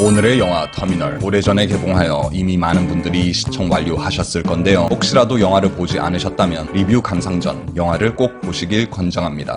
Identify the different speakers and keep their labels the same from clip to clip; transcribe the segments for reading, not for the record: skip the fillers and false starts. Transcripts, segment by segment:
Speaker 1: 오늘의 영화 터미널, 오래전에 개봉하여 이미 많은 분들이 시청 완료하셨을 건데요. 혹시라도 영화를 보지 않으셨다면 리뷰 감상 전 영화를 꼭 보시길 권장합니다.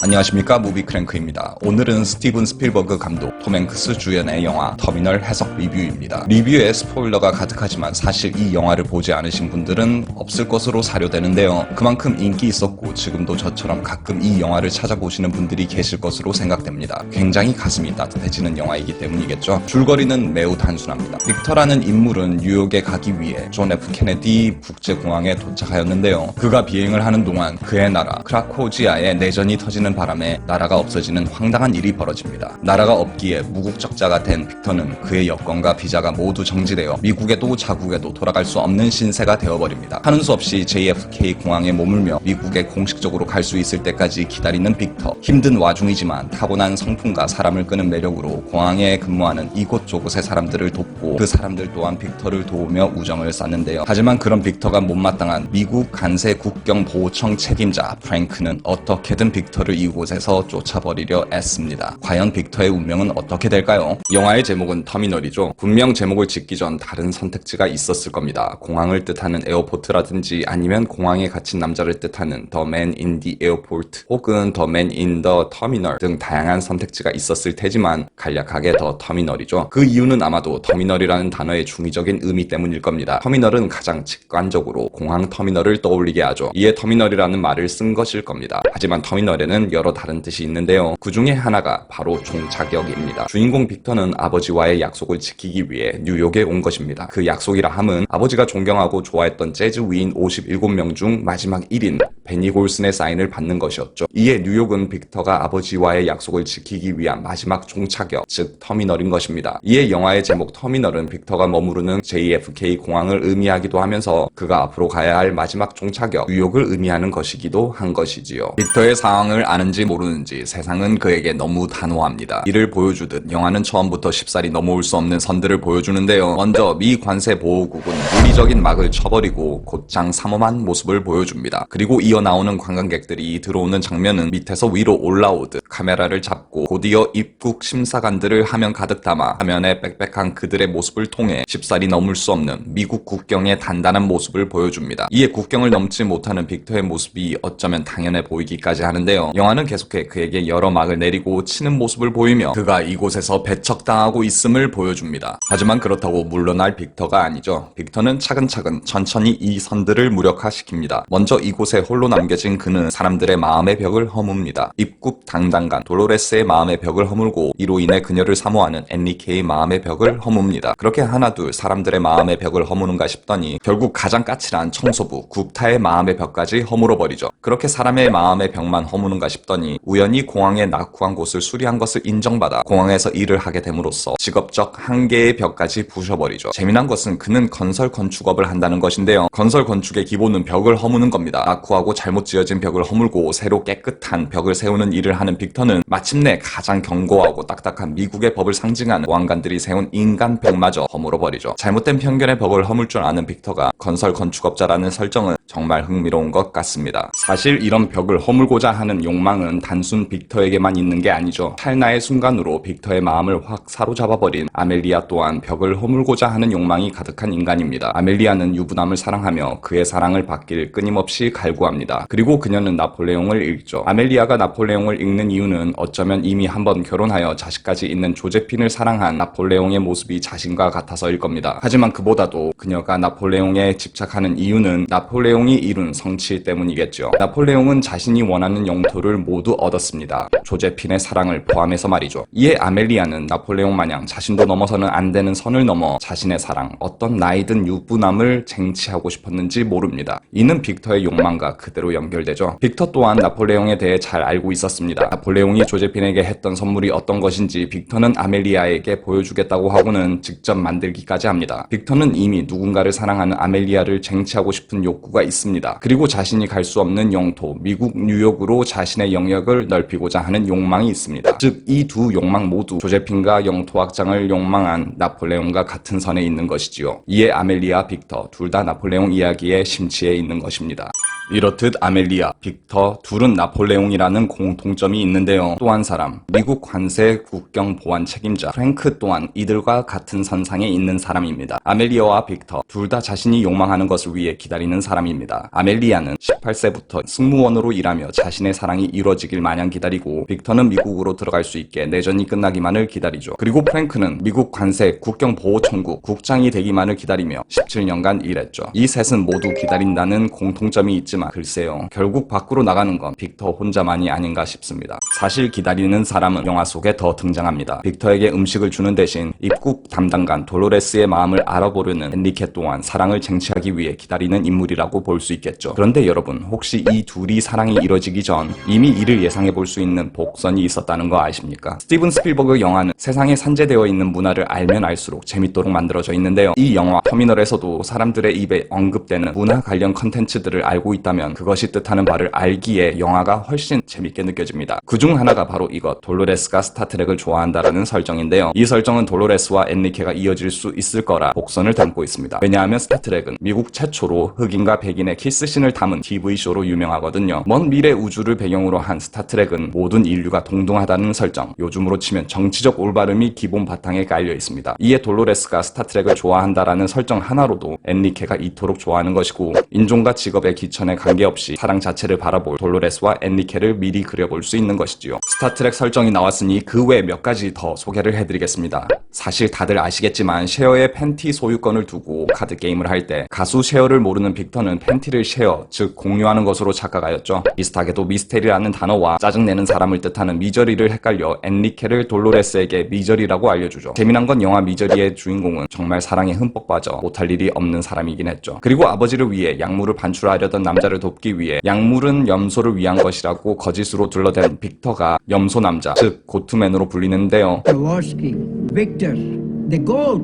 Speaker 1: 안녕하십니까, 무비크랭크입니다. 오늘은 스티븐 스필버그 감독, 톰 행크스 주연의 영화 터미널 해석 리뷰입니다. 리뷰에 스포일러가 가득하지만 사실 이 영화를 보지 않으신 분들은 없을 것으로 사료되는데요. 그만큼 인기 있었고 지금도 저처럼 가끔 이 영화를 찾아보시는 분들이 계실 것으로 생각됩니다. 굉장히 가슴이 따뜻해지는 영화이기 때문이겠죠. 줄거리는 매우 단순합니다. 빅터라는 인물은 뉴욕에 가기 위해 존 F 케네디 국제공항에 도착하였는데요. 그가 비행을 하는 동안 그의 나라 크라코지아에 내전이 터지는 바람에 나라가 없어지는 황당한 일이 벌어집니다. 나라가 없기에 무국적자가 된 빅터는 그의 여권과 비자가 모두 정지되어 미국에도 자국에도 돌아갈 수 없는 신세가 되어버립니다. 하는 수 없이 JFK 공항에 머물며 미국에 공식적으로 갈 수 있을 때까지 기다리는 빅터. 힘든 와중이지만 타고난 성품과 사람을 끄는 매력으로 공항에 근무하는 이곳저곳의 사람들을 돕고 그 사람들 또한 빅터를 도우며 우정을 쌓는데요. 하지만 그런 빅터가 못마땅한 미국 간세 국경보호청 책임자 프랭크는 어떻게든 빅터를 이곳에서 쫓아버리려 애씁니다. 과연 빅터의 운명은 어떻게 될까요? 영화의 제목은 터미널이죠. 분명 제목을 짓기 전 다른 선택지가 있었을 겁니다. 공항을 뜻하는 에어포트라든지 아니면 공항에 갇힌 남자를 뜻하는 The Man in the Airport 혹은 The Man in the Terminal 등 다양한 선택지가 있었을 테지만 간략하게 더 터미널이죠. 그 이유는 아마도 터미널이라는 단어의 중의적인 의미 때문일 겁니다. 터미널은 가장 직관적으로 공항 터미널을 떠올리게 하죠. 이에 터미널이라는 말을 쓴 것일 겁니다. 하지만 터미널에는 여러 다른 뜻이 있는데요. 그 중에 하나가 바로 종착역입니다. 주인공 빅터는 아버지와의 약속을 지키기 위해 뉴욕에 온 것입니다. 그 약속이라 함은 아버지가 존경하고 좋아했던 재즈 위인 57명 중 마지막 1인 베니 골슨의 사인을 받는 것이었죠. 이에 뉴욕은 빅터가 아버지와의 약속을 지키기 위한 마지막 종착역, 즉 터미널인 것입니다. 이에 영화의 제목 터미널은 빅터가 머무르는 JFK 공항을 의미하기도 하면서 그가 앞으로 가야 할 마지막 종착역, 뉴욕을 의미하는 것이기도 한 것이지요. 빅터의 상황을 아는지 모르는지 세상은 그에게 너무 단호합니다. 이를 보여주듯 영화는 처음부터 쉽사리 넘어올 수 없는 선들을 보여주는데요. 먼저 미 관세 보호국은 물리적인 막을 쳐버리고 곧장 삼엄한 모습을 보여줍니다. 그리고 이어 나오는 관광객들이 들어오는 장면은 밑에서 위로 올라오듯 카메라를 잡고 곧이어 입국 심사관들을 화면 가득 담아 화면에 빽빽한 그들의 모습을 통해 쉽사리 넘을 수 없는 미국 국경의 단단한 모습을 보여줍니다. 이에 국경을 넘지 못하는 빅터의 모습이 어쩌면 당연해 보이기까지 하는데요. 영화는 계속해 그에게 여러 막을 내리고 치는 모습을 보이며 그가 이곳에서 배척당하고 있음을 보여줍니다. 하지만 그렇다고 물러날 빅터가 아니죠. 빅터는 차근차근 천천히 이 선들을 무력화시킵니다. 먼저 이곳에 홀로 남겨진 그는 사람들의 마음의 벽을 허뭅니다. 입국 당당간 돌로레스의 마음의 벽을 허물고 이로 인해 그녀를 사모하는 엔리케의 마음의 벽을 허뭅니다. 그렇게 하나둘 사람들의 마음의 벽을 허무는가 싶더니 결국 가장 까칠한 청소부 굽타의 마음의 벽까지 허물어버리죠. 그렇게 사람의 마음의 벽만 허무는가 싶더니 우연히 공항에 낙후한 곳을 수리한 것을 인정받아 공항에서 일을 하게 됨으로써 직업적 한계의 벽까지 부셔버리죠. 재미난 것은 그는 건설 건축업을 한다는 것인데요. 건설 건축의 기본은 벽을 허무는 겁니다. 낙후하고 잘못 지어진 벽을 허물고 새로 깨끗한 벽을 세우는 일을 하는 빅터는 마침내 가장 견고하고 딱딱한 미국의 법을 상징하는 보안관들이 세운 인간 벽마저 허물어버리죠. 잘못된 편견의 벽을 허물 줄 아는 빅터가 건설 건축업자라는 설정은 정말 흥미로운 것 같습니다. 사실 이런 벽을 허물고자 하는 욕망은 단순 빅터에게만 있는 게 아니죠. 찰나의 순간으로 빅터의 마음을 확 사로잡아버린 아멜리아 또한 벽을 허물고자 하는 욕망이 가득한 인간입니다. 아멜리아는 유부남을 사랑하며 그의 사랑을 받길 끊임없이 갈구합니다. 그리고 그녀는 나폴레옹을 읽죠. 아멜리아가 나폴레옹을 읽는 이유는 어쩌면 이미 한번 결혼하여 자식까지 있는 조제핀을 사랑한 나폴레옹의 모습이 자신과 같아서일 겁니다. 하지만 그보다도 그녀가 나폴레옹에 집착하는 이유는 나폴레옹이 이룬 성취 때문이겠죠. 나폴레옹은 자신이 원하는 영토를 모두 얻었습니다. 조제핀의 사랑을 포함해서 말이죠. 이에 아멜리아는 나폴레옹 마냥 자신도 넘어서는 안 되는 선을 넘어 자신의 사랑, 어떤 나이든 유부남을 쟁취하고 싶었는지 모릅니다. 이는 빅터의 욕망과 그대로 연결되죠. 빅터 또한 나폴레옹에 대해 잘 알고 있었습니다. 나폴레옹이 조제핀에게 했던 선물이 어떤 것인지 빅터는 아멜리아에게 보여주겠다고 하고는 직접 만들기까지 합니다. 빅터는 이미 누군가를 사랑하는 아멜리아를 쟁취하고 싶은 욕구가 있습니다. 그리고 자신이 갈 수 없는 영토, 미국 뉴욕으로 자신의 영역을 넓히고자 하는 욕망이 있습니다. 즉, 이 두 욕망 모두 조제핀과 영토 확장을 욕망한 나폴레옹과 같은 선에 있는 것이지요. 이에 아멜리아, 빅터 둘 다 나폴레옹 이야기에 심취해 있는 것입니다. 이렇듯 아멜리아, 빅터 둘은 나폴레옹이라는 공통점이 있는데요. 또 한 사람, 미국 관세 국경 보안 책임자 프랭크 또한 이들과 같은 선상에 있는 사람입니다. 아멜리아와 빅터 둘 다 자신이 욕망하는 것을 위해 기다리는 사람입니다. 아멜리아는 18세부터 승무원으로 일하며 자신의 사랑이 이루어지길 마냥 기다리고, 빅터는 미국으로 들어갈 수 있게 내전이 끝나기만을 기다리죠. 그리고 프랭크는 미국 관세 국경 보호 청구 국장이 되기만을 기다리며 17년간 일했죠. 이 셋은 모두 기다린다는 공통점이 있지만 글쎄요, 결국 밖으로 나가는 건 빅터 혼자만이 아닌가 싶습니다. 사실 기다리는 사람은 영화 속에 더 등장합니다. 빅터에게 음식을 주는 대신 입국 담당관 돌로레스의 마음을 알아보려는 엔리케 또한 사랑을 쟁취하기 위해 기다리는 인물이라고 볼 수 있겠죠. 그런데 여러분, 혹시 이 둘이 사랑이 이뤄지기 전 이미 이를 예상해 볼 수 있는 복선이 있었다는 거 아십니까? 스티븐 스필버그 영화는 세상에 산재되어 있는 문화를 알면 알수록 재밌도록 만들어져 있는데요. 이 영화 터미널에서도 사람들의 입에 언급되는 문화 관련 컨텐츠들을 알고 있다면 그것이 뜻하는 바를 알기에 영화가 훨씬 재밌게 느껴집니다. 그중 하나가 바로 이것, 돌로레스가 스타트랙을 좋아한다라는 설정인데요. 이 설정은 돌로레스와 엔리케가 이어질 수 있을 거라 복선을 담고 있습니다. 왜냐하면 스타트랙은 미국 최초로 흑인과 백인의 키스신을 담은 TV쇼로 유명하거든요. 먼 미래 우주를 배경으로 한 스타트랙은 모든 인류가 동등하다는 설정, 요즘으로 치면 정치적 올바름이 기본 바탕에 깔려 있습니다. 이에 돌로레스가 스타트랙을 좋아한다라는 설정 하나로도 엔리케가 이토록 좋아하는 것이고, 인종과 직업의 기천에 관계없이 사랑 자체를 바라볼 돌로레스와 엔리케를 미리 그려볼 수 있는 것이지요. 스타트랙 설정이 나왔으니 그 외 몇 가지 더 소개를 해드리겠습니다. 사실 다들 아시겠지만 셰어의 팬티 소유권을 두고 카드 게임을 할 때 가수 셰어를 모르는 빅터는 팬티를 셰어, 즉 공유하는 것으로 착각하였죠. 비슷하게도 미스테리라는 단어와 짜증내는 사람을 뜻하는 미저리를 헷갈려 엔리케를 돌로레스에게 미저리라고 알려주죠. 재미난 건 영화 미저리의 주인공은 정말 사랑에 흠뻑 빠져 못할 일이 없는 사람이긴 했죠. 그리고 아버지를 위해 약물을 반출하려던 남자를 돕기 위해 약물은 염소를 위한 것이라고 거짓으로 둘러댄 빅터가 염소 남자, 즉 고트맨으로 불리는데요.
Speaker 2: Naworsky, Victor, the goat,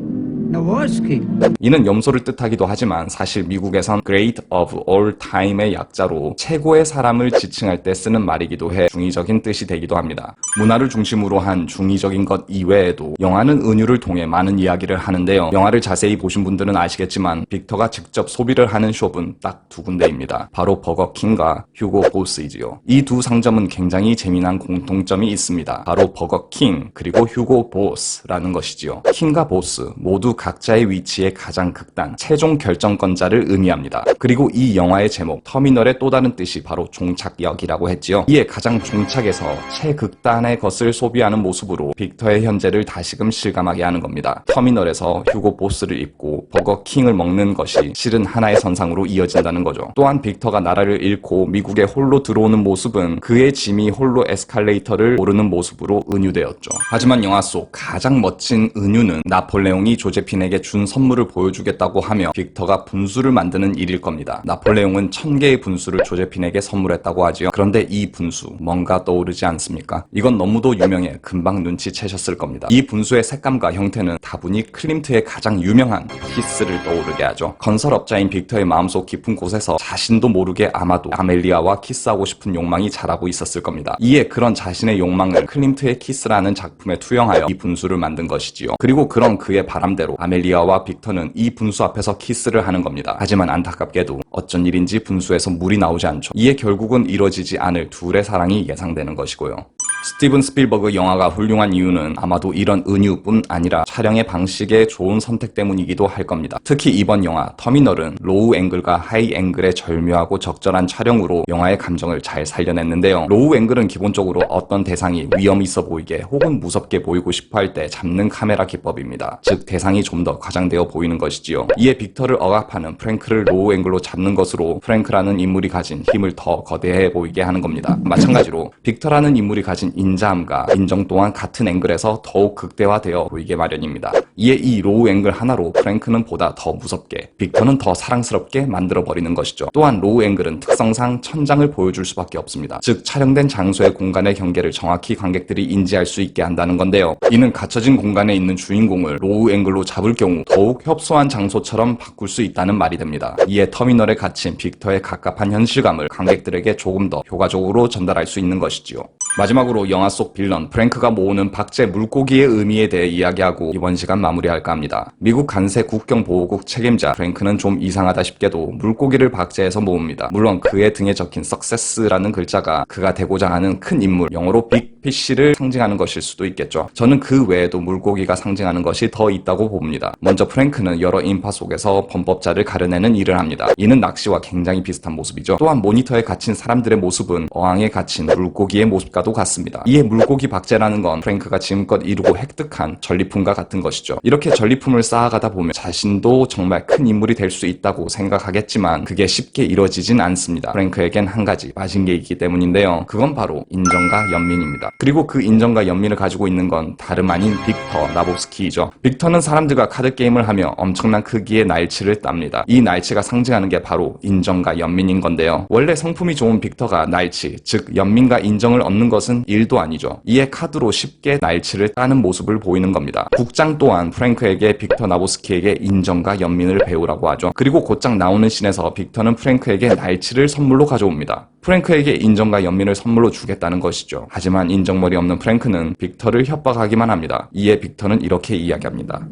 Speaker 2: Naworsky.
Speaker 1: 이는 염소를 뜻하기도 하지만 사실 미국에선 Great of All Time의 약자로 최고의 사람을 지칭할 때 쓰는 말이기도 해 중의적인 뜻이 되기도 합니다. 문화를 중심으로 한 중의적인 것 이외에도 영화는 은유를 통해 많은 이야기를 하는데요. 영화를 자세히 보신 분들은 아시겠지만 빅터가 직접 소비를 하는 숍은 딱 두 군데입니다. 바로 버거킹과 휴고 보스이지요. 이 두 상점은 굉장히 재미난 공통점이 있습니다. 바로 버거킹 그리고 휴고 보스라는 것이지요. 킹과 보스 모두 각자의 위치에 가장 극단, 최종 결정권자를 의미합니다. 그리고 이 영화의 제목 터미널의 또 다른 뜻이 바로 종착역이라고 했지요. 이에 가장 종착에서 최극단의 것을 소비하는 모습으로 빅터의 현재를 다시금 실감하게 하는 겁니다. 터미널에서 휴고 보스를 입고 버거킹을 먹는 것이 실은 하나의 선상으로 이어진다는 거죠. 또한 빅터가 나라를 잃고 미국에 홀로 들어오는 모습은 그의 짐이 홀로 에스컬레이터를 오르는 모습으로 은유되었죠. 하지만 영화 속 가장 멋진 은유는 나폴레옹이 조제핀에게 준 선물을 보여주겠다고 하며 빅터가 분수를 만드는 일일 겁니다. 나폴레옹은 1000개의 분수를 조제핀에게 선물했다고 하지요. 그런데 이 분수 뭔가 떠오르지 않습니까? 이건 너무도 유명해 금방 눈치채셨을 겁니다. 이 분수의 색감과 형태는 다분히 클림트의 가장 유명한 키스를 떠오르게 하죠. 건설업자인 빅터의 마음속 깊은 곳에서 자신도 모르게 아마도 아멜리아와 키스하고 싶은 욕망이 자라고 있었을 겁니다. 이에 그런 자신의 욕망을 클림트의 키스라는 작품에 투영하여 이 분수를 만든 것이지요. 그리고 그런 그의 바람대로 아멜리아와 빅터는 이 분수 앞에서 키스를 하는 겁니다. 하지만 안타깝게도 어쩐 일인지 분수에서 물이 나오지 않죠. 이에 결국은 이뤄지지 않을 둘의 사랑이 예상되는 것이고요. 스티븐 스필버그 영화가 훌륭한 이유는 아마도 이런 은유뿐 아니라 촬영의 방식의 좋은 선택 때문이기도 할 겁니다. 특히 이번 영화 터미널은 로우 앵글과 하이 앵글의 절묘하고 적절한 촬영으로 영화의 감정을 잘 살려냈는데요. 로우 앵글은 기본적으로 어떤 대상이 위험 있어 보이게 혹은 무섭게 보이고 싶어 할 때 잡는 카메라 기법입니다. 즉 대상이 좀 더 과장되어 보이는 것이지요. 이에 빅터를 억압하는 프랭크를 로우 앵글로 잡는 것으로 프랭크라는 인물이 가진 힘을 더 거대해 보이게 하는 겁니다. 마찬가지로 빅터라는 인물이 가진 인자함과 인정 또한 같은 앵글에서 더욱 극대화되어 보이게 마련입니다. 이에 이 로우 앵글 하나로 프랭크는 보다 더 무섭게, 빅터는 더 사랑스럽게 만들어버리는 것이죠. 또한 로우 앵글은 특성상 천장을 보여줄 수밖에 없습니다. 즉 촬영된 장소의 공간의 경계를 정확히 관객들이 인지할 수 있게 한다는 건데요. 이는 갇혀진 공간에 있는 주인공을 로우 앵글로 잡을 경우 더욱 협소한 장소처럼 바꿀 수 있다는 말이 됩니다. 이에 터미널에 갇힌 빅터의 갑갑한 현실감을 관객들에게 조금 더 효과적으로 전달할 수 있는 것이지요. 마지막으로 마지막으로 영화 속 빌런 프랭크가 모으는 박제 물고기의 의미에 대해 이야기하고 이번 시간 마무리할까 합니다. 미국 간세 국경보호국 책임자 프랭크는 좀 이상하다 싶게도 물고기를 박제해서 모읍니다. 물론 그의 등에 적힌 success라는 글자가 그가 되고자 하는 큰 인물, 영어로 빅피쉬를 상징하는 것일 수도 있겠죠. 저는 그 외에도 물고기가 상징하는 것이 더 있다고 봅니다. 먼저 프랭크는 여러 인파 속에서 범법자를 가려내는 일을 합니다. 이는 낚시와 굉장히 비슷한 모습이죠. 또한 모니터에 갇힌 사람들의 모습은 어항에 갇힌 물고기의 모습과도 같습니다. 이에 물고기 박제라는 건 프랭크가 지금껏 이루고 획득한 전리품과 같은 것이죠. 이렇게 전리품을 쌓아가다 보면 자신도 정말 큰 인물이 될 수 있다고 생각하겠지만 그게 쉽게 이뤄지진 않습니다. 프랭크에겐 한 가지 빠진 게 있기 때문인데요. 그건 바로 인정과 연민입니다. 그리고 그 인정과 연민을 가지고 있는 건 다름 아닌 빅터 나보스키이죠. 빅터는 사람들과 카드게임을 하며 엄청난 크기의 날치를 땁니다. 이 날치가 상징하는 게 바로 인정과 연민인 건데요. 원래 성품이 좋은 빅터가 날치, 즉 연민과 인정을 얻는 것은 일도 아니죠. 이에 카드로 쉽게 날치를 따는 모습을 보이는 겁니다. 국장 또한 프랭크에게 빅터 나보스키에게 인정과 연민을 배우라고 하죠. 그리고 곧장 나오는 씬에서 빅터는 프랭크에게 날치를 선물로 가져옵니다. 프랭크에게 인정과 연민을 선물로 주겠다는 것이죠. 하지만 인정머리 없는 프랭크는 빅터를 협박하기만 합니다. 이에 빅터는 이렇게 이야기합니다.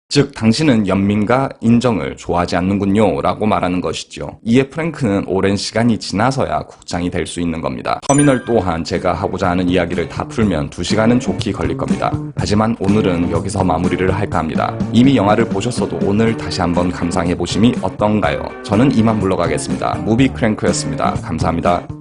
Speaker 1: 즉 당신은 연민과 인정을 좋아하지 않는군요 라고 말하는 것이죠. 이에 프랭크는 오랜 시간이 지나서야 국장이 될 수 있는 겁니다. 터미널 또한 제가 하고자 하는 이야기를 다 풀면 2시간은 좋게 걸릴 겁니다. 하지만 오늘은 여기서 마무리를 할까 합니다. 이미 영화를 보셨어도 오늘 다시 한번 감상해보심이 어떤가요? 저는 이만 물러가겠습니다. 무비 크랭크였습니다. 감사합니다.